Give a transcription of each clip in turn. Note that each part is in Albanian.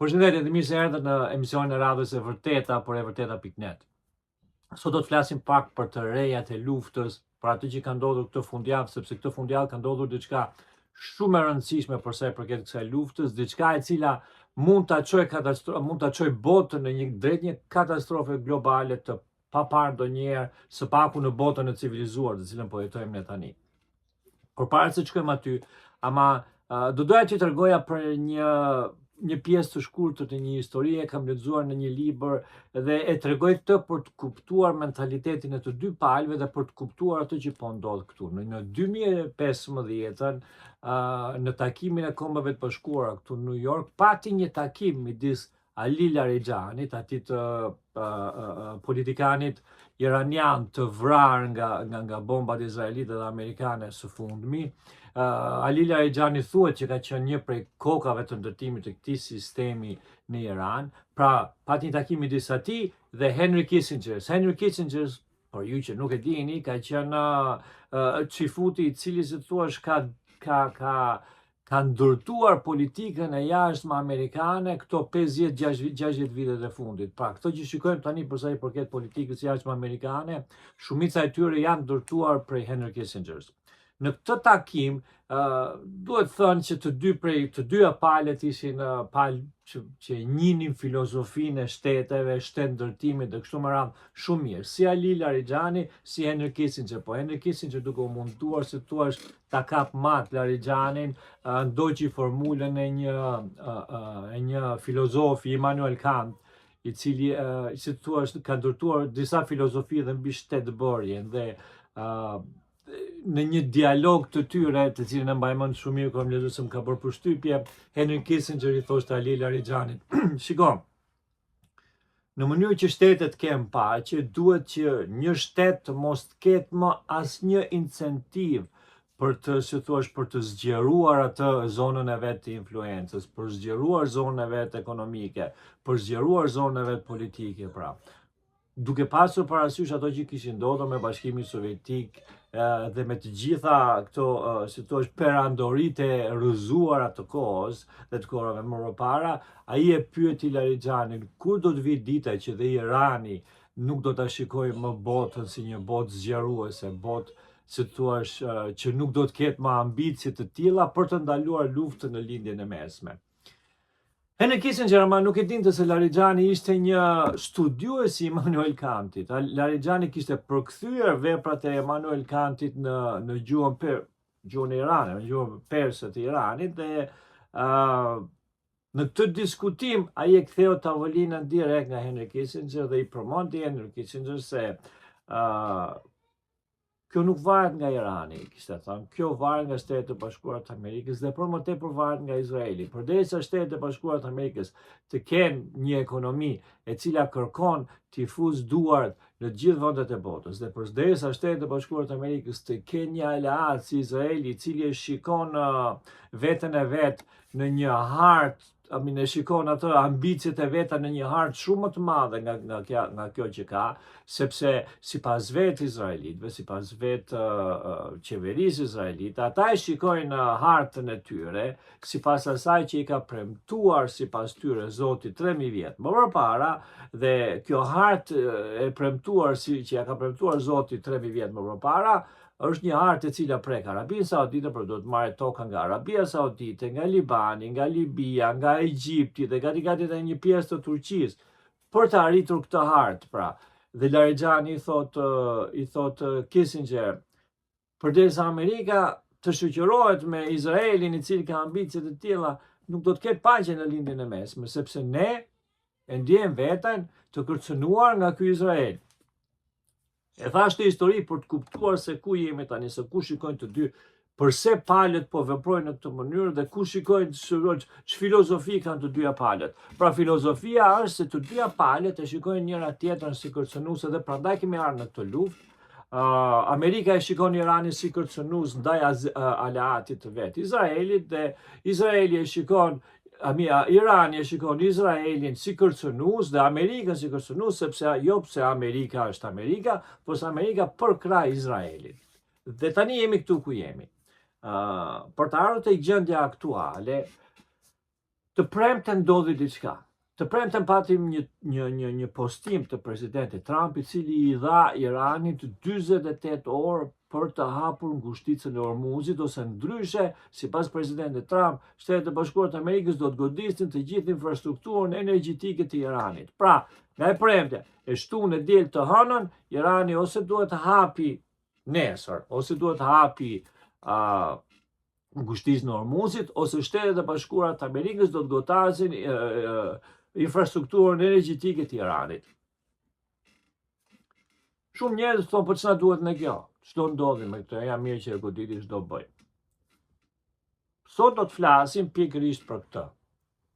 Përshëndetje, dhe mirë se erdhët në emisionin e radhës e vërteta, por e vërteta.net. Sot do të flasim pak për të rejat e luftës, për atë që ka ndodhur këtë fundjavë, sepse këtë fundjavë ka ndodhur diçka shumë e rëndësishme për sa i përket kësaj luftës, diçka e cila mund ta çojë botën në drejt një katastrofe globale të paparë ndonjëherë, së paku në botën e civilizuar, të cilën po jetojmë ne tani. Përpara se të shkojmë aty, ama do doja që t'tregoja për një pjesë të shkurtër të një historie, kam lexuar në një libër dhe e tregoj këtë për të kuptuar mentalitetin e të dy palëve dhe për të kuptuar atë që po ndodh këtu. Në 2015-ën, në takimin e Kombeve të Bashkuara këtu në New York, pati një takim midis Ali Larijanit, atit politikanit iranian të vrarë nga bombat izraelite dhe amerikane së fundmi. Ali Larijani thuhet që ka qenë një prej kokave të ndërtimit të këtij sistemi në Iran. Pra, pati një takim midis atij dhe Henry Kissinger. Henry Kissinger, por ju që nuk e dini, ka qenë çifuti i cili si thuash ka ndërtuar politikën e jashtme amerikane këto 50-60 vitet e fundit. Pra, këto që shikojmë tani për sa i përket politikës jashtme amerikane, shumica e tyre janë ndërtuar prej Henry Kissingers. Në këtë takim, duhet thënë që të dyja palët ishin palë që njihnin filozofinë e shteteve, shtetëndërtimit dhe kështu me radhë shumë mirë. Si Ali Larijani, si Henry Kissinger. Po Henry Kissinger duke u munduar si thua ta kap mat Larijanin, ndoqi formulën e një filozofi, Immanuel Kant, i cili si thua ka ndërtuar disa filozofi dhe mbi shtetbërjen dhe në një dialog të tyre, të cilën e mbaj mend shumë mirë kur më lexoj se më ka bërë përshtypje, Henry Kissinger i thoshte Ali Larijanit, shiko, në mënyrë që shtetet kenë paqe, duhet që një shtet të mos ketë më asnjë incentiv për të zgjeruar atë zonën e vet të influencës, për zgjeruar zonën e vet ekonomike, për zgjeruar zonën e vet politike, pra. Duke pasur parasysh ato që kishin ndodhur me Bashkimin Sovjetik dhe me të gjitha këto si thua perandoritë rrëzuara të kohës dhe të kohërave më parë, ai e pyeti Larijanin kur do të vi dita që dhe Irani nuk do ta shikojë më botën si një botë zgjeruese, botë si thua që nuk do të ketë më ambicie të tilla për të ndaluar luftën në lindjen e mesme. Henry Kissinger ama nuk e dinte se Larijani ishte një studiues i Immanuel Kantit. Larijani kishte përkthyer veprat e Immanuel Kantit në gjuhën e Iranit, në gjuhën perse të Iranit dhe në këtë diskutim ai e ktheu tavolinën direkt nga Henry Kissinger dhe i përmendi Henry Kissinger se kjo nuk varet nga Irani, kishte thënë, kjo varet nga Shtetet e Bashkuara të Amerikës dhe për më tepër varet nga Izraeli. Përderisa Shtetet e Bashkuara të Amerikës të kenë një ekonomi e cila kërkon t'i fuzë duart në të gjithë vendet e botës dhe përderisa Shtetet e Bashkuara të Amerikës të kenë një aleat si Izraeli, i cili e shikon veten e vet në një hartë, e shikon atë ambicjet e veta në një hartë shumë më të madhe nga kjo që ka, sepse sipas vetë izraelitëve, sipas vetë qeverisë izraelite, ata e shikojnë hartën e tyre sipas asaj që i ka premtuar sipas tyre Zoti 3000 vjet më përpara dhe kjo hartë e premtuar që ja ka premtuar Zoti 3000 vjet më përpara është një hartë e cila prek Arabinë Saudite, por do të marrë toka nga Arabia Saudite, nga Libani, nga Libia, nga Egjipti dhe gati edhe një pjesë të Turqisë për të arritur këtë hartë, pra. Dhe Larijani i thot Kissinger, përderisa Amerika të shoqërohet me Izraelin, i cili ka ambicie të tilla, nuk do të ketë paqe në lindjen e mesme, sepse ne e ndjejmë veten të kërcënuar nga ky Izrael. E thashtë histori për të kuptuar se ku jemi tani, se ku shikojnë të dy, përse palët po veprojnë në këtë mënyrë dhe ku shikojnë që filozofi kanë të dyja palët. Pra filozofia është se të dyja palët e shikojnë njëra tjetrën si kërcënuese dhe prandaj kemi ardhur në këtë luftë. Amerika e shikon Iranin si kërcënues ndaj aleatit të vet Izraelit dhe Izraeli e shikon Irani e shikon Izraelin si kërcënues dhe Amerikën si kërcënues, sepse pse Amerika është Amerika, por Amerika përkrah Izraelit. Dhe tani jemi këtu ku jemi. Për të ardhur tek gjendja aktuale, Të premte ndodhi diçka. Të premten patim një postim të presidentit Trump, i cili i dha Iranit 48 orë për të hapur ngushticën e Hormuzit, ose ndryshe, sipas presidentit Trump, Shtetet e Bashkuara të Amerikës do të godisnin të gjithë infrastrukturën energjetike të Iranit. Pra, nga e premte, e shtunë e diel të hënën, Irani ose duhet të hapi nesër, ose duhet të hapi ngushticën e Hormuzit, ose Shtetet e Bashkuara të Amerikës do të godasin infrastrukturën energjetike të Iranit. Shumë njerëz thonë, po ç'na duhet në kjo? Ç'do ndodhi me këtë? Ja mirë që e goditi ç'do bëj. Sot do të flasim pikërisht për këtë.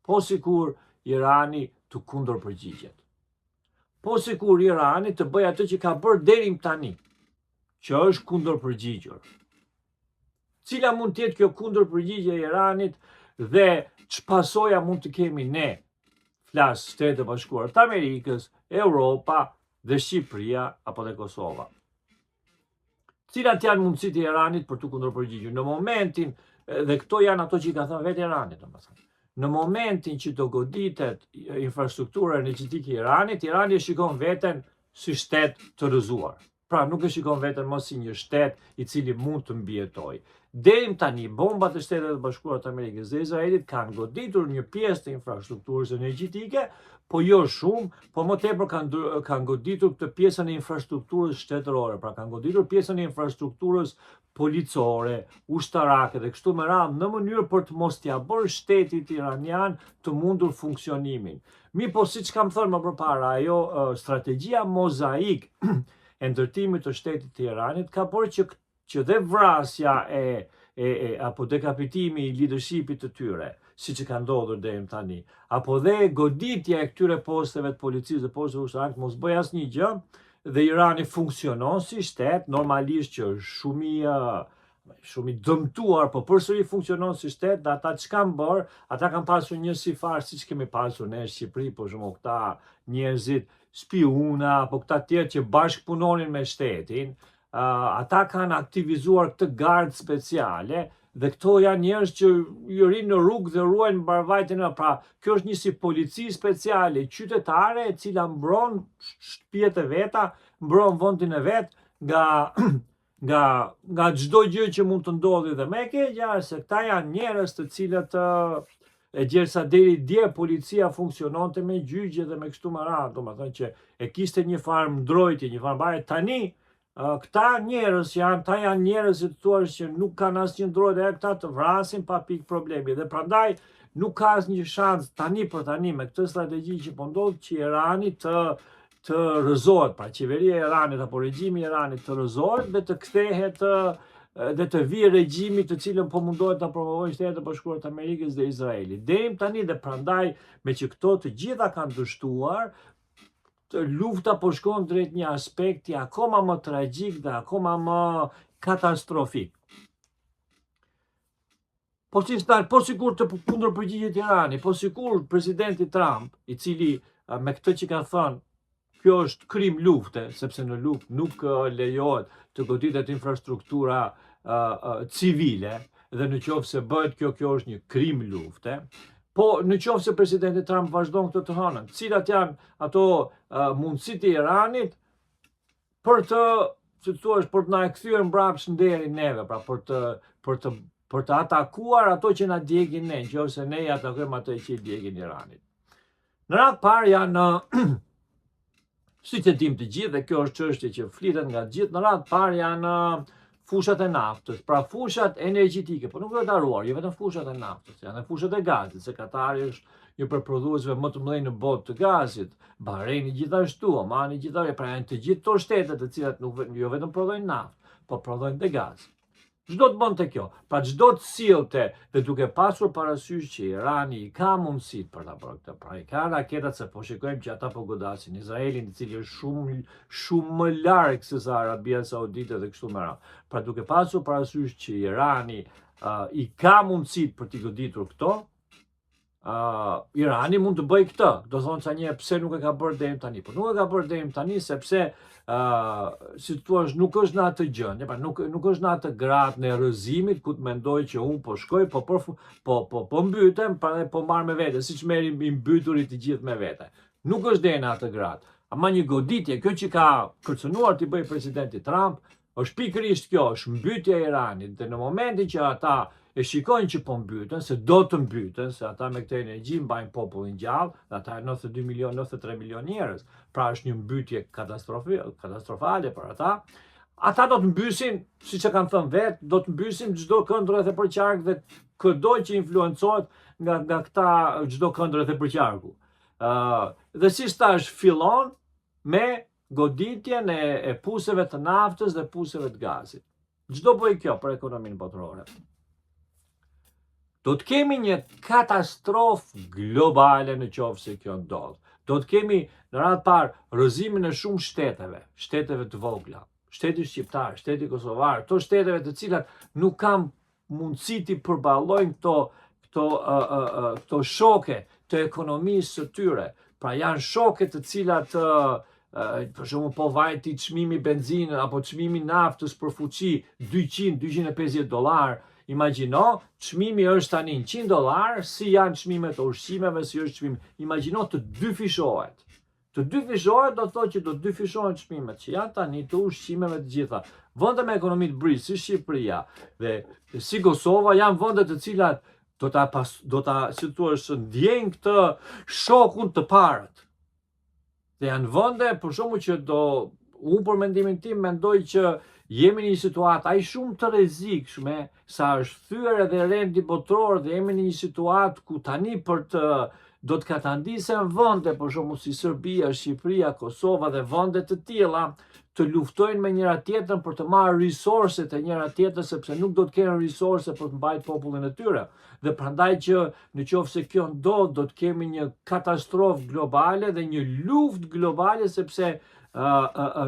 Po sikur Irani të kundërpërgjigjet. Po sikur Irani të bëj atë që ka bërë deri tani, që është kundërpërgjigjur. Cila mund të jetë kjo kundërpërgjigje e Iranit dhe ç'pasoja mund të kemi ne? Flas Shtetet e Bashkuara të Amerikës, Europa dhe Shqipëria apo dhe Kosova. Cilat janë mundësitë e Iranit për të kundërpërgjigjur në momentin, dhe këto janë ato që i ka thënë vetë Irani, domethënë. Në momentin që do goditet infrastruktura energjetike e Iranit, Irani e shikon veten si shtet të rrëzuar. Pra nuk e shikon veten më si një shtet i cili mund të mbijetojë. Deri tani, bombat e Shtetit të Bashkuara të Amerikës dhe Izraelit kanë goditur një pjesë të infrastrukturës energjetike, po jo shumë, po më tepër kanë goditur këtë pjesën e infrastrukturës shtetërore, pra kanë goditur pjesën e infrastrukturës policore, ushtarake dhe kështu me radhë, në mënyrë për të mos t'ia bërë shtetit iranian të mundur funksionimin. Mi po siç kam thënë më përpara, ajo strategjia mozaik e ndërtimit të shtetit të Iranit ka bërë që dhe vrasja apo dekapitimi i leadershipit të tyre, si që ka ndodhur deri tani, apo dhe goditja e këtyre posteve të policisë dhe posteve ushtarake mos bëj asnjë gjë, dhe Irani funksionon si shtet, normalisht që është shumë i dëmtuar, po përsëri funksionon si shtet, dhe ata që kanë bërë, ata kanë pasur një sifar siç kemi pasur ne në Shqipëri, por shumë këta njerëzit spiuna, apo këta tjerë që bashkëpunonin me shtetin, ata kanë aktivizuar këtë gardë speciale, dhe këto janë njerëz që ju rinë në rrugë dhe ruajnë mbarvajtjen. Pra, kjo është një si polici speciale qytetare e cila mbron shtëpitë e veta, mbron vendin e vet nga çdo gjë që mund të ndodhi, dhe më e keqja se këta janë njerëz të cilët e gjersa deri dje policia funksiononte me gjyqje dhe me kështu me radhë, domethënë që e kishte një farë ndrojtje, një farë mbajtje. Tani këta njerëz janë njerëz që thuash që nuk kanë asnjë ndrojtje, këta të vrasin pa pikë problemi, dhe prandaj nuk ka asnjë shans tani me këtë strategji që po ndodh, që Irani të rrëzohet, pra qeveria e Iranit apo regjimi i Iranit të rrëzohet dhe të kthehet dhe të vijë regjimi të cilën po mundohet ta promovojnë Shtetet e Bashkuara të Amerikës dhe Izraeli. Deri tani, dhe prandaj me që këto të gjitha kanë dështuar, lufta po shkon drejt një aspekti akoma më tragjik dhe akoma më katastrofik. Po sikur të kundërpërgjigjet Irani, po sikur presidenti Trump, i cili me këtë që ka thënë, kjo është krim lufte, sepse në luftë nuk lejohet të goditet infrastruktura civile, dhe në qoftë se bëhet kjo është një krim lufte. Po në qoftë se presidenti Trump vazhdon këtë të hënën, cilat janë ato mundësitë e Iranit për të, si thua, për të na kthyer mbrapsht nderin neve, pra për të atakuar ato që na djegin ne, nëse ne i atakojmë ato që i djegin Iranit. Në radhë parë janë siç e dim të gjithë, dhe kjo është çështje që flitet nga gjithë, në radhë parë janë fushat e naftës, pra fushat energjetike, po nuk do të harruar, jo vetëm fushat e naftës, janë fushat e gazit, se Katari është një prej prodhuesve më të mëdhenj në botë të gazit, Bahreini gjithashtu, Omani gjithashtu, pra janë të gjithë këto shtete të cilat nuk jo vetëm prodhojnë naftë, po prodhojnë dhe gaz. Çdo të bënte kjo, pra çdo të sillte, dhe duke pasur parasysh që Irani i ka mundësitë për ta bërë këtë, pra i ka raketat, se po shikojmë që ata po godasin Izraelin, i cili është shumë më larg se sa Arabia Saudite dhe kështu me radhë. Pra duke pasur parasysh që Irani i ka mundësitë për t'i goditur këto, Irani mund të bëj këtë, do thonë që një pse nuk e ka bërë deri tani, por nuk e ka bërë deri tani sepse si thua nuk është në atë gjë, nuk është në atë grad në rrëzimit ku të mendoj që unë po shkoj, po mbytem, prandaj po marr me vete, siç merrim i mbyturit të gjithë me vete. Nuk është deri në atë grad. Ama një goditje, kjo që ka kërcënuar të bëj presidenti Trump, është pikërisht kjo, është mbytja e Iranit, dhe në momentin që ata e shikojnë që po mbyten, se do të mbyten, se ata me këtë energji mbajnë popullin gjallë, dhe ata 92 milion, 93 milion njerëz, pra është një mbytje katastrofale për ata. Ata do të mbysin, si që kanë thënë vetë, do të mbysin çdo kënd rreth e përqark dhe kudo që influencohet nga këta çdo kënd rreth e përqarku. Dhe si thash, fillon me goditjen e puseve të naftës dhe puseve të gazit. Çdo bëj kjo për ekonominë botërore. Do të kemi një katastrofë globale në qoftë se kjo ndodh. Do të kemi në radhë parë rrëzimin e shumë shteteve të vogla, shteti shqiptar, shteti kosovar, to shteteve të cilat nuk kanë mundësi të përballojnë këto shoke të ekonomisë së tyre. Pra janë shoke të cilat për shembull po vajti çmimi benzinës apo çmimi naftës për fuqi $200-250. Imagjino, çmimi është tani $100, si janë çmimet e ushqimeve, si është çmimi. Imagjino të dyfishohet. Të dyfishohet do të thotë që do të dyfishohen çmimet që janë tani të ushqimeve të gjitha. Vende me ekonomi të brisë, si Shqipëria dhe si Kosova janë vende të cilat do ta si thua ndjejnë këtë shokun të parët. Dhe janë vende për shkakun që unë për mendimin tim mendoj që jemi në një situatë aq shumë të rrezikshme sa është thyer edhe rendi botror dhe jemi në një situatë ku tani do të katandisen vende për shembull si Serbia, Shqipëria, Kosova dhe vende të tilla të luftojnë me njëra tjetrën për të marrë resurset e njëra tjetrës sepse nuk do të kenë resurse për të mbajtur popullin e tyre. Dhe prandaj që në qoftë se kjo ndodh do të kemi një katastrofë globale dhe një luftë globale sepse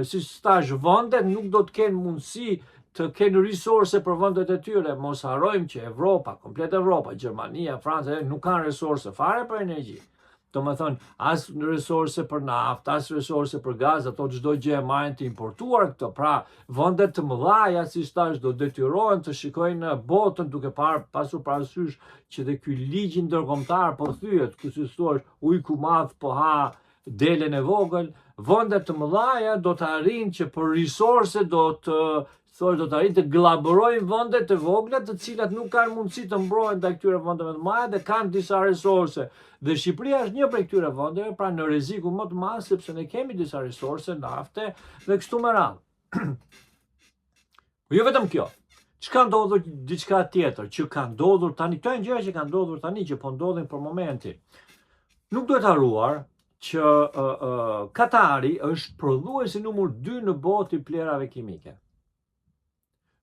si thash vendet nuk do të kenë mundësi të kenë resurse për vendet e tyre. Mos harrojmë që Evropa, komplet Evropa, Gjermania, Franca nuk kanë resurse fare për energji. Do të thonë, as resurse për naftë, as resurse për gaz, ato çdo gjë e marrin të importuar këto. Pra, vendet të mëdha, si thash, do detyrohen të shikojnë botën duke pasur parasysh që dhe ky ligj ndërkombëtar po thyet, ku si thua, ujku i madh po ha delen e vogël. Vendet të mëdha do të arrijnë që për resurse do të arrijnë të gllaborojnë vendet të vogla të cilat nuk kanë mundësi të mbrohen ndaj këtyre vendeve të mëdha dhe kanë disa resurse. Dhe Shqipëria është një prej këtyre vendeve, pra në rreziku më të madh sepse ne kemi disa resurse nafte dhe kështu me radhë. Jo vetëm kjo. Çka ndodhur diçka tjetër që ka ndodhur tani, këto janë gjëra që kanë ndodhur tani që po ndodhin për momentin. Nuk duhet harruar që Katari është prodhuesi numër 2 në botë i plerave kimike.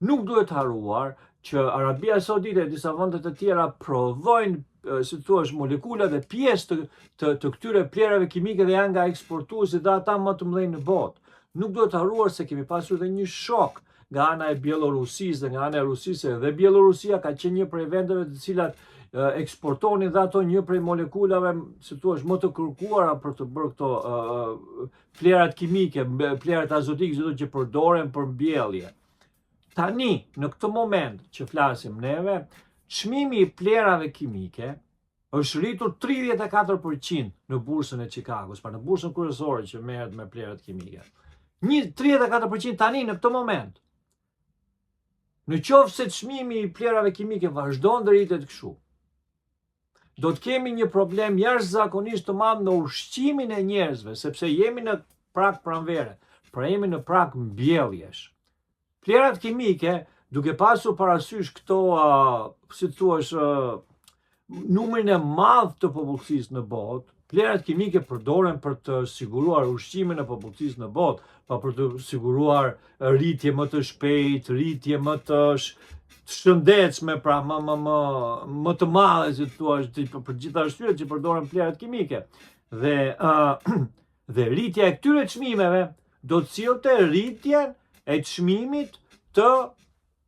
Nuk duhet harruar që Arabia Saudite e disa vende të tjera prodhojnë, si thua, molekula dhe pjesë të këtyre plerave kimike dhe janë nga eksportuesit dhe ata më të mëdhenj në botë. Nuk duhet harruar se kemi pasur edhe një shok nga ana e Bielorusisë dhe nga ana e Rusisë dhe Bielorusia ka qenë një prej vendeve të cilat eksportonin dhe ato një prej molekulave, si thua, më të kërkuara për të bërë këto plerat kimike, plerat azotike, çdo që përdoren për mbjellje. Tani, në këtë moment që flasim neve, çmimi i plerave kimike është rritur 34% në bursën e Chicagos, pra në bursën kryesore që merret me plerat kimike. 34% tani në këtë moment. Në qoftë se çmimi i plerave kimike vazhdon të rritet kështu, do të kemi një problem jashtëzakonisht të madh në ushqimin e njerëzve, sepse jemi në prag pranvere, pra jemi në prag mbjelljesh. Plerat kimike, duke pasur parasysh këto, si thua, numrin e madh të popullsisë në botë, plerat kimike përdoren për të siguruar ushqimin e popullsisë në botë, pa për të siguruar rritje më të shpejtë, rritje më të shëndetshme, pra më të madhe, si thua, për gjitha arsyet që përdoren plerat kimike. Dhe rritja e këtyre çmimeve do të sillte rritjen e çmimit të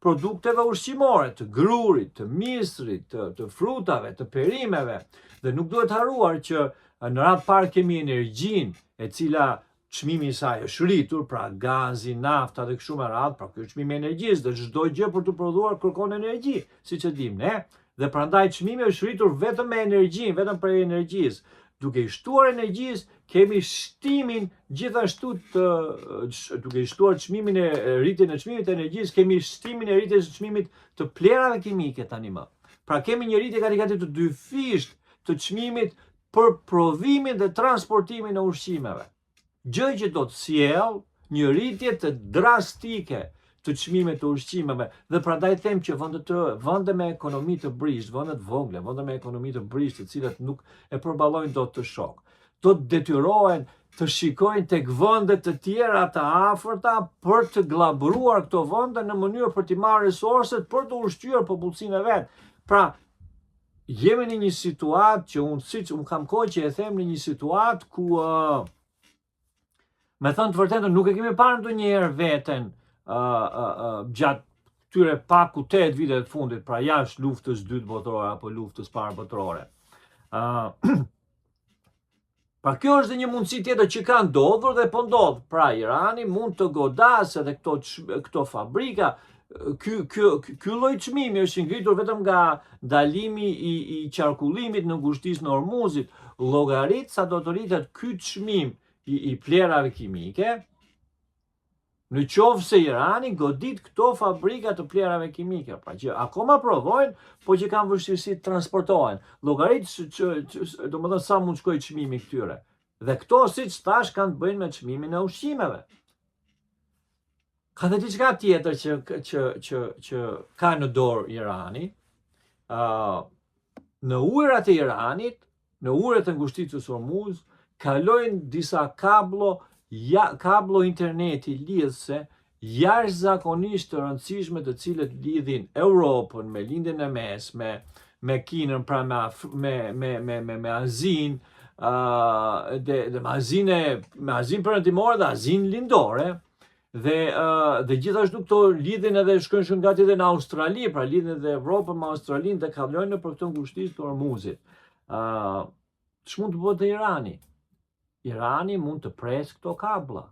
produkteve ushqimore, të grurit, të misrit, të frutave, të perimeve. Dhe nuk duhet haruar që në radhë parë kemi energjin e cila çmimi i saj është rritur, pra gazi, nafta dhe kështu me radhë, pra ky është çmimi i energjisë dhe çdo gjë për të prodhuar kërkon energji, siç e dimë ne. Dhe prandaj çmimi është rritur vetëm me energjinë, vetëm për energjisë. Duke i shtuar energjisë, kemi shtimin gjithashtu duke i shtuar çmimin e rritjen e çmimit të energjisë, kemi shtimin e rritjes së çmimit të plerave kimike tani më. Pra kemi një rritje gati të dyfisht të çmimit për prodhimin dhe transportimin e ushqimeve. Gjë që do të sjellë një rritje të drastike të çmimeve të ushqimeve dhe prandaj them që vende me ekonomi të brisht, vendet vogla, vende me ekonomi të brisht, të cilat nuk e përballojnë dot të shok, do të detyrohen të shikojnë tek vende të tjera të afërta për të glabruar këto vende në mënyrë për të marrë resurset për të ushqyer popullsinë e vet. Pra, jemi në një situatë që unë kam kohë që e them, në një situatë ku me thënë të vërtetën nuk e kemi parë ndonjëherë veten gjatë këtyre paku 8 viteve të fundit, pra jashtë luftës dytë botërore apo luftës parë botërore. Pra kjo është dhe një mundësi tjetër që ka ndodhur dhe po ndodh. Pra Irani mund të godasë edhe këto fabrika. Ky lloj çmimi është ngritur vetëm nga ndalimi i qarkullimit në ngushtisë në Hormuzit. Llogarit sa do të rritet ky çmim i plerave kimike, në qoftë se Irani godit këto fabrika të plerave kimike, pra që akoma prodhojnë, po që kanë vështirësi të transportohen. Llogarit domethënë sa mund shkojë çmimi këtyre. Dhe këto, siç thash, kanë të bëjnë me çmimin e ushqimeve. Ka dhe diçka tjetër që ka në dorë Irani. Në ujërat e Iranit, në ujërat e ngushtisës Hormuz, kalojnë disa kablo interneti lidhëse jashtëzakonisht të rëndësishme, të cilët lidhin Europën me lindjen e mesme, me Kinën, pra me Azinë, me Azinë perëndimore dhe Azinë lindore, dhe gjithashtu këto lidhin edhe shkojnë gati edhe në Australi, pra lidhin edhe Europën me Australinë dhe kalojnë nëpër këtë ngushtisë të Hormuzit. Ç'mund të bëhet Irani? Irani mund të presë këto kabla.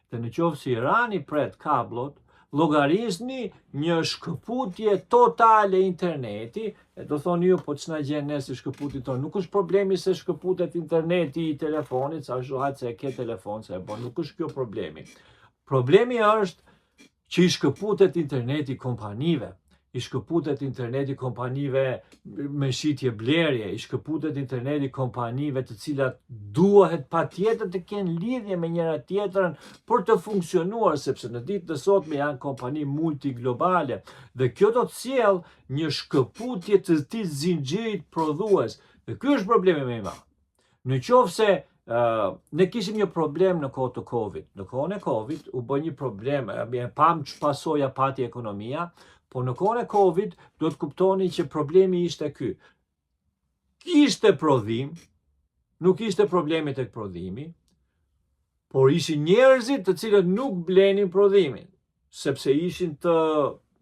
Dhe në qoftë se Irani pret kablot, llogarisni një shkëputje totale interneti, e do thoni ju, po ç'na gjen ne si shkëputit tonë? Nuk është problemi se shkëputet interneti i telefonit, sa shohat se e ke telefon, se e bon, nuk është kjo problemi. Problemi është që i shkëputet interneti kompanive, i shkëputet interneti kompanive me shitje blerje, i shkëputet interneti kompanive të cilat duhet patjetër të kenë lidhje me njëra tjetrën për të funksionuar, sepse në ditën e sotme janë kompani multiglobale dhe kjo do të sjellë një shkëputje të këtij zinxhirit prodhues. Dhe ky është problemi më i madh. Në qoftë se ne kishim një problem në kohë të Covid. Në kohën e Covid u bë një problem, pam ç'pasoja pati ekonomia, po në kohën e Covid do të kuptoni që problemi ishte ky. Kishte prodhim, nuk ishte problemi tek prodhimi, por ishin njerëzit të cilët nuk blenin prodhimin, sepse ishin të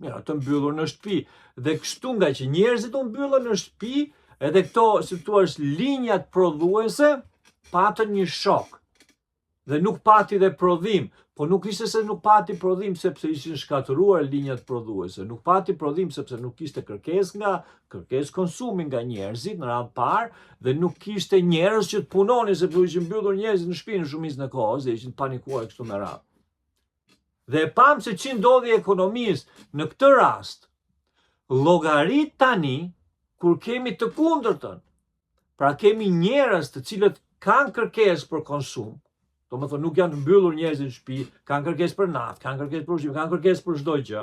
mbyllur në shtëpi. Dhe kështu nga që njerëzit u mbyllën në shtëpi, edhe këto, si thua, linjat prodhuese patën një shok. Dhe nuk pati dhe prodhim, po nuk ishte se nuk pati prodhim sepse ishin shkatëruar linjat prodhuese. Nuk pati prodhim sepse nuk kishte kërkesë konsumi nga njerëzit në radhë parë, dhe nuk kishte njerëz që të punonin sepse ishin mbyllur njerëzit në shtëpi në shumicën e kohës dhe ishin panikuar kështu me radhë. Dhe pam se ç'i ndodhi ekonomisë në këtë rast, llogarit tani kur kemi të kundërtën. Pra kemi njerëz të cilët kanë kërkesë për konsum, do më thonë nuk janë të mbyllur njerëzit në shtëpi, kanë kërkesë për naftë, kanë kërkesë për ushqim, kanë kërkesë për çdo gjë,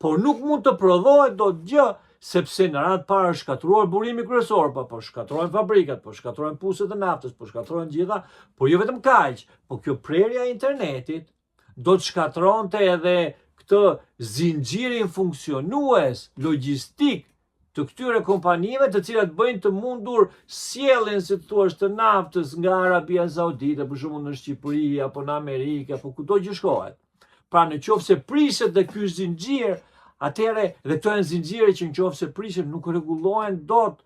por nuk mund të prodhohet dot gjë, sepse në radhë parë është shkatruar burimi kryesor, po shkatruan fabrikat, po shkatruan puset e naftës, po shkatruan gjitha, por jo vetëm kaq, po kjo prerja e internetit do të shkatronte edhe këtë zinxhirin funksionues logjistik të këtyre kompanive të cilat bëjnë të mundur sjelljen, si thua, të naftës nga Arabia Saudite, për shembull në Shqipëri apo në Amerikë apo kudo që shkohet. Pra në qoftë se prishet dhe ky zinxhir, atëherë dhe këto janë zinxhire që në qoftë se prishet nuk rregullohen dot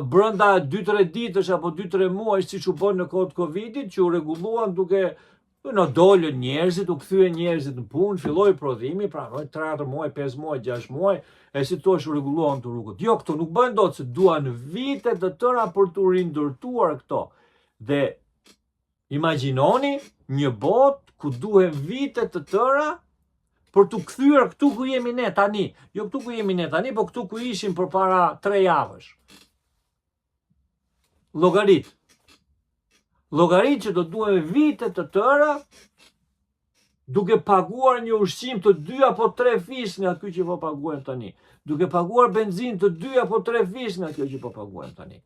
brenda 2-3 ditësh apo 2-3 muajsh siç u bën në kohë të Covidit, që u rregulluan duke dolën njerëzit, u kthyen njerëzit në punë, filloi prodhimi, pra 3 muaj, 5 muaj, 6 muaj, e si thua rregullohen të rrugët. Jo, këto nuk bëhen dot, se duan vite të tëra për të rindërtuar këto. Dhe imagjinoni një botë ku duhen vite të tëra për të kthyer këtu ku jemi ne tani. Jo këtu ku jemi ne tani, po këtu ku ishim përpara 3 javësh. Llogarit që do duhen vite të tëra duke paguar një ushqim të 2 apo 3 fish nga ky që po paguajmë tani. Duke paguar benzinë të 2 apo 3 fish nga kjo që po paguajmë tani.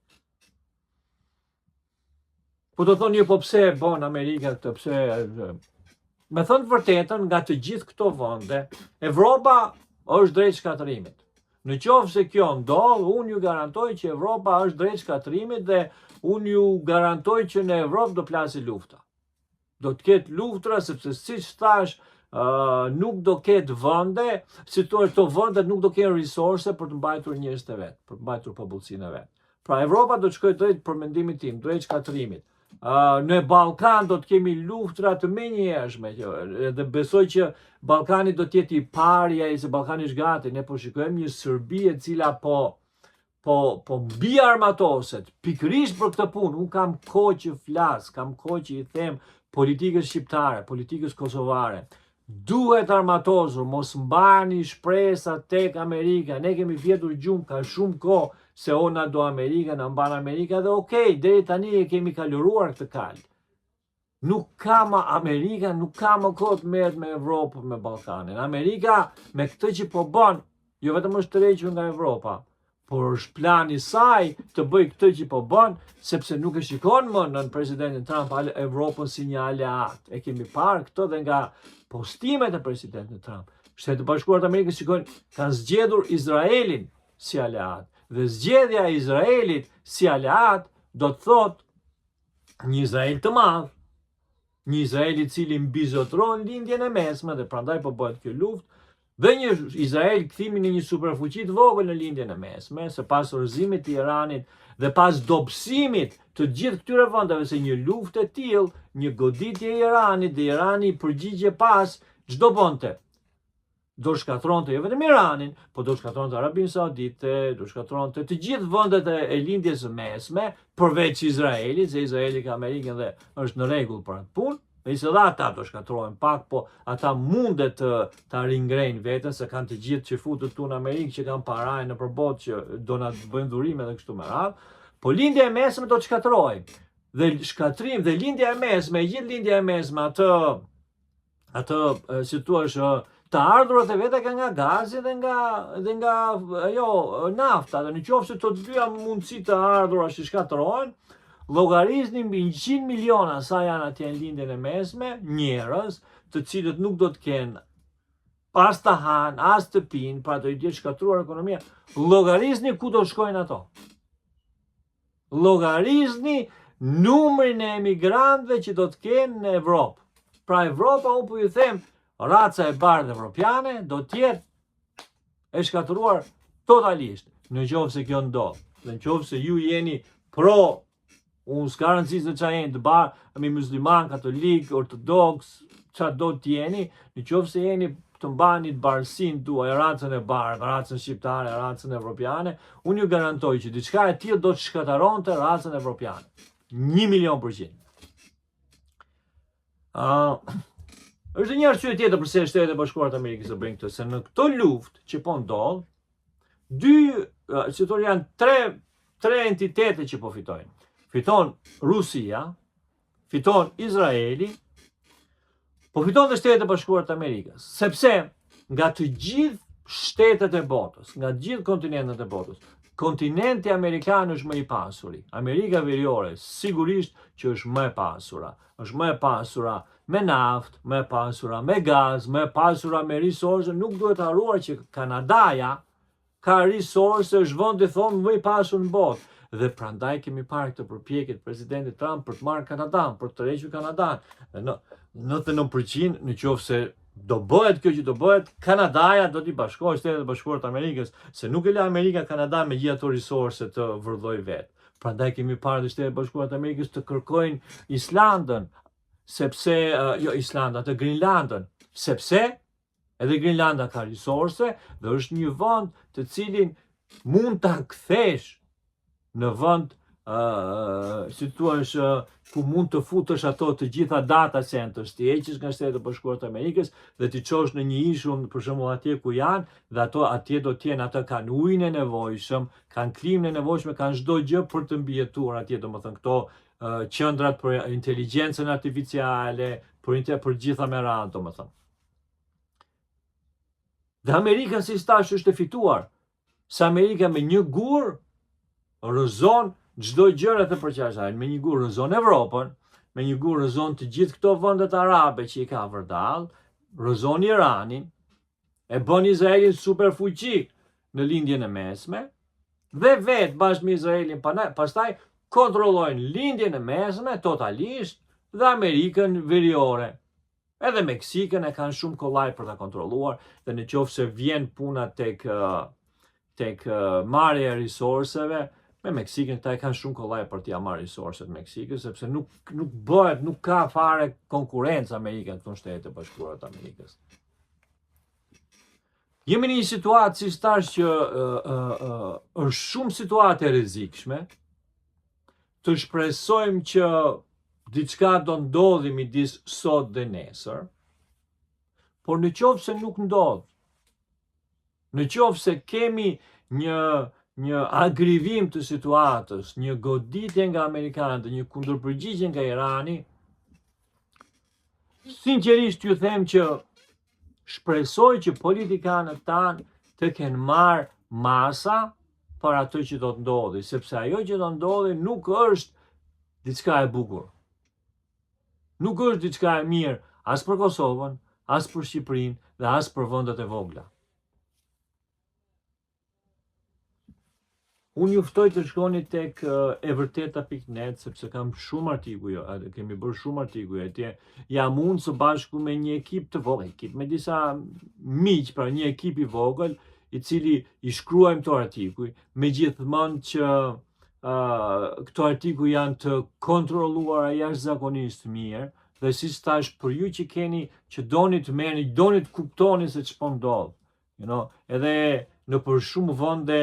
Po do thoni po pse e bën Amerika këtë, pse? Me thënë të vërtetën, nga të gjithë këto vende, Evropa është drejt shkatërimit. Në qoftë se kjo ndodh, unë ju garantoj që Evropa është drejt shkatërimit dhe unë ju garantoj që në Evropë do plasë lufta. Do të ketë luftra, sepse siç thash, nuk do ketë vende, si thua këto vendet nuk do kenë resurse për të mbajtur njerëzit e vet, për të mbajtur popullsinë e vet. Pra Evropa do të shkojë drejt, për mendimin tim, drejt shkatërimit. Në Ballkan do të kemi luftra të menjëhershme, dhe besoj që Ballkani do të jetë i pari, ai se Ballkani është gati, ne po shikojmë një Serbi e cila po mbi armatoset, pikërisht për këtë punë. Unë kam kohë që flas, kam kohë që i them politikës shqiptare, politikës kosovare. Duhet armatosur, mos mbani shpresat tek Amerika. Ne kemi vjetur gjumë ka shumë kohë se ona do Amerika, na mban Amerika, dhe okej, deri tani e kemi kaluar këtë kal. Nuk ka më Amerika, nuk ka më kohë të merret me Evropën, me Ballkanin. Amerika me këtë që po bën, jo vetëm është tërhequr nga Evropa, por është plani i saj të bëj këtë që po bën, sepse nuk e shikon më në presidentin Trump Evropën si një aleat. E kemi parë këtë dhe nga postimet e presidentit Trump. Shtetet e Bashkuara të Amerikës kanë zgjedhur Izraelin si aleat. Dhe zgjedhja e Izraelit si aleat do të thotë një Izrael të madh, një Izrael i cili mbizotron lindjen e mesme dhe prandaj po bëhet kjo luftë, dhe një Izrael kthimi në një superfuqi të vogël në lindjen e mesme, se pas rrëzimit të Iranit dhe pas dobësimit të gjithë këtyre vendeve, se një luftë e tillë, një goditje e Iranit dhe Irani përgjigje pas, çdo bënte. Do shkatronte jo vetëm Iranin, po do shkatronte Arabinë Saudite, do shkatronte të gjithë vendet e lindjes së mesme, përveç Izraelit, se Izraeli ka Amerikën dhe është në rregull për atë punë. Me se dhe ata do shkatrohen pak, po ata mundet të ringrejnë vetën, se kanë të gjithë që futët tu në Amerikë, që kanë parajnë në përbot, që do në bëjnë dhurime dhe kështu me radhë. Po lindja e mesme do të shkatrojnë. Dhe shkatrim dhe lindja e mesme, gjithë lindja e mesme, atë si thua të ardhurat e veta ka nga gazi dhe nga nafta. Dhe në qoftë se të dyja mundësi të ardhura që shkatrohen, llogarisni mbi 100 miliona sa janë atje në lindjen e mesme, njerëz të cilët nuk do të kenë as të hanë, as të pinë, pra do i jetë shkatruar ekonomia. Llogarisni ku do shkojnë ato. Llogarisni numrin e emigrantëve që do të kenë në Evropë. Pra Evropa, unë po ju them, raca e bardhë evropiane do të jetë e shkatruar totalisht. Në qoftë se kjo ndodh, në qoftë se ju jeni pro, unë s'ka rëndësi se çfarë jeni të bardhë, musliman, katolik, ortodoks, çfarë do të jeni, në qoftë se jeni të mbani të bardhësinë tuaj, racën e bardhë, racën shqiptare, racën evropiane, unë ju garantoj që diçka e tillë do të shkataronte racën evropiane. 1.000.000%. Është një arsye tjetër pse Shtetet e Bashkuara të Amerikës do bëjnë këtë, se në këtë luftë që po ndodh, janë tre entitete që po fitojnë. Fiton Rusia, fiton Izraeli, po fiton dhe Shtetet e Bashkuara të Amerikës, sepse nga të gjithë shtetet e botës, nga të gjithë kontinentet e botës, kontinenti amerikan është më i pasuri. Amerika Veriore sigurisht që është më e pasura. Është më e pasura me naftë, më e pasura me gaz, më e pasura me risorse. Nuk duhet harruar që Kanadaja ka risorse, është vendi thonë më i pasur në botë. Dhe prandaj kemi parë këtë përpjekje të presidentit Trump për të marrë Kanadan, për të tërhequr Kanadan. 99% në qoftë se do bëhet kjo që do bëhet, Kanadaja do t'i bashkohet Shtetet e Bashkuara të Amerikës, se nuk e la Amerika Kanada me gjithë ato resurse të vërdhoj vetë. Prandaj kemi parë të Shtetet e Bashkuara të Amerikës të kërkojnë Islandën, sepse jo Islandën, të Grenlandën, sepse edhe Grenlanda ka resurse dhe është një vend të cilin mund ta kthesh në vend si thua ku mund të futësh ato të gjitha data centers, ti heqësh nga Shtetet e Bashkuara të Amerikës dhe ti çosh në një ishull për shembull atje ku janë, dhe ato atje do të jenë, ata kanë ujin e nevojshëm, kanë klimën e nevojshme, kanë çdo gjë për të mbijetuar atje, domethënë këto qendrat për inteligjencën artificiale, për gjitha me radhë, domethënë. Dhe Amerika si stash është e fituar, se Amerika me një gur rrëzon çdo gjë të përqashajnë, me një gur rrëzon Evropën, me një gur rrëzon të gjithë këto vendet arabe që i ka vërdall, rrëzon Iranin, e bën Izraelin superfuqi në lindjen e mesme, dhe vetë bashkë me Izraelin pastaj kontrollojnë lindjen e mesme totalisht dhe Amerikën veriore. Edhe Meksikën e kanë shumë kollaj për ta kontrolluar, dhe në qoftë se vjen puna tek marrja e resurseve, me Meksikën ta e kanë shumë kollaj për t'ia marrë resurset Meksikës, sepse nuk ka fare konkurrencë Amerika këtu në Shtetet e Bashkuara të Amerikës. Jemi në një situatë si stash që është shumë situatë e rrezikshme. Të shpresojmë që diçka do ndodhi midis sot dhe nesër, por në qoftë se nuk ndodh, në qoftë se kemi një agrivim të situatës, një goditje nga amerikanët dhe një kundërpërgjigje nga Irani, sinqerisht ju them që shpresoj që politikanët tanë të kenë marrë masa për atë që do të ndodhi, sepse ajo që do ndodhi nuk është diçka e bukur. Nuk është diçka e mirë as për Kosovën, as për Shqipërinë dhe as për vendet e vogla. Unë ju ftoj të shkoni tek evërteta.net, sepse kam shumë artikuj, kemi bërë shumë artikuj atje. Jam unë së bashku me një ekip të vogël, me disa miq, pra një ekip i vogël, i cili i shkruajmë këto artikuj, megjithmonë që këto artikuj janë të kontrolluara jashtëzakonisht mirë, dhe si thash për ju që keni, që doni të merrni, doni të kuptoni se ç'po ndodh, edhe në për shumë vende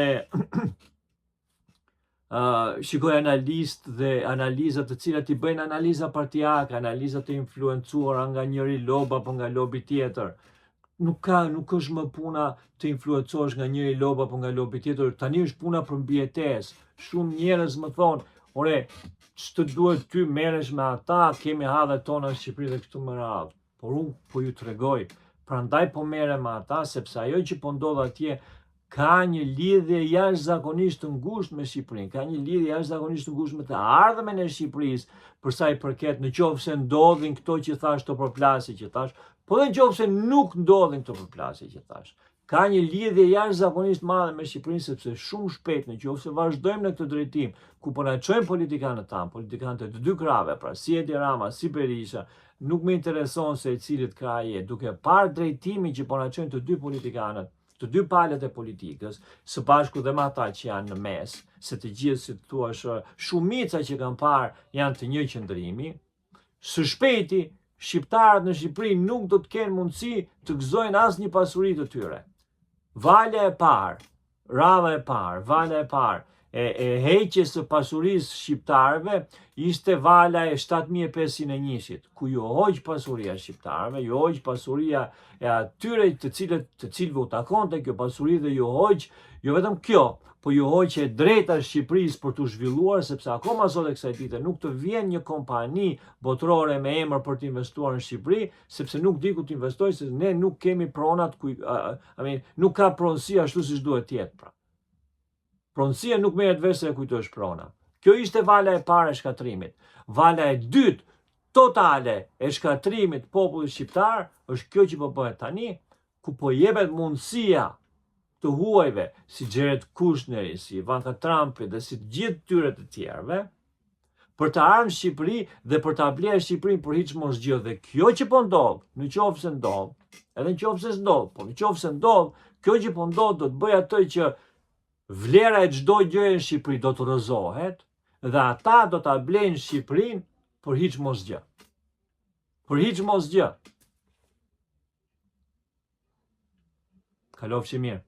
shikoj analistë dhe analizat të cilat i bëjnë analiza partijake, analizat të influencuara nga njëri lob apo nga lobi tjetër. Nuk është më puna të influencohesh nga njëri lob apo nga lobi tjetër, tani është puna për mbijetesë. Shumë njerëz më thonë, ore, ç'të duhet ty merresh me ata, kemi hadhet tona në Shqipëri dhe kështu me radhë. Por unë po ju tregoj, prandaj po merrem me ata, sepse ajo që po ndodh atje ka një lidhje jashtëzakonisht të ngushtë me Shqipërinë, ka një lidhje jashtëzakonisht të ngushtë me të ardhmen e Shqipërisë, për sa i përket në qoftë se ndodhin këto që thash, të përplasje që thash, po dhe në qoftë se nuk ndodhin këto përplasje që thash. Ka një lidhje jashtëzakonisht madhe me Shqipërinë, sepse shumë shpejt në qoftë se vazhdojmë në këtë drejtim, ku po na çojnë politikanët tanë, politikanët e të dy krave, pra si Edi Rama, si Berisha, nuk më intereson se i cilit kraj je, duke parë drejtimin që po na çojnë të dy politikanët, të dy palët e politikës, së bashku dhe me ata që janë në mes, se të gjithë, si të thuash, shumica që kanë parë janë të një qëndrimi, së shpejti, shqiptarët në Shqipëri nuk do të kenë mundësi të gëzojnë asnjë pasuri të tyre. Valja e parë, radha e parë, valja e parë e heqjes së pasurisë shqiptarëve ishte vala e 7501-shit, ku ju hoq pasuria shqiptarëve, ju hoq pasuria e atyre të cilëve u takonte kjo pasuri, dhe ju hoq jo vetëm kjo, po ju hoq e drejta Shqipërisë për të zhvilluar, sepse akoma sot e kësaj dite nuk të vjen një kompani botërore me emër për të investuar në Shqipëri, sepse nuk di ku të investojë, se ne nuk kemi pronat, nuk ka pronësi ashtu siç duhet të jetë, pra. Pronësia nuk merret vesh se e kujtosh prona. Kjo ishte vala e parë e shkatrimit. Vala e dytë totale e shkatrimit popullit shqiptar është kjo që po bëhet tani, ku po jepet mundësia të huajve si Jared Kushneri, si Ivanka Trumpi dhe si gjithë tyre të tjerëve, për të ardhur në Shqipëri dhe për ta blerë Shqipërinë për hiç mos gjë. Dhe kjo që po ndodh, në qoftë se ndodh, edhe në qoftë se s'ndodh, po në qoftë se ndodh, kjo që po ndodh do të bëj atë që vlera e çdo gjëje në Shqipëri do të rrëzohet dhe ata do ta blejnë Shqipërinë për hiç mos gjë. Për hiç mos gjë. Kalofshi mirë.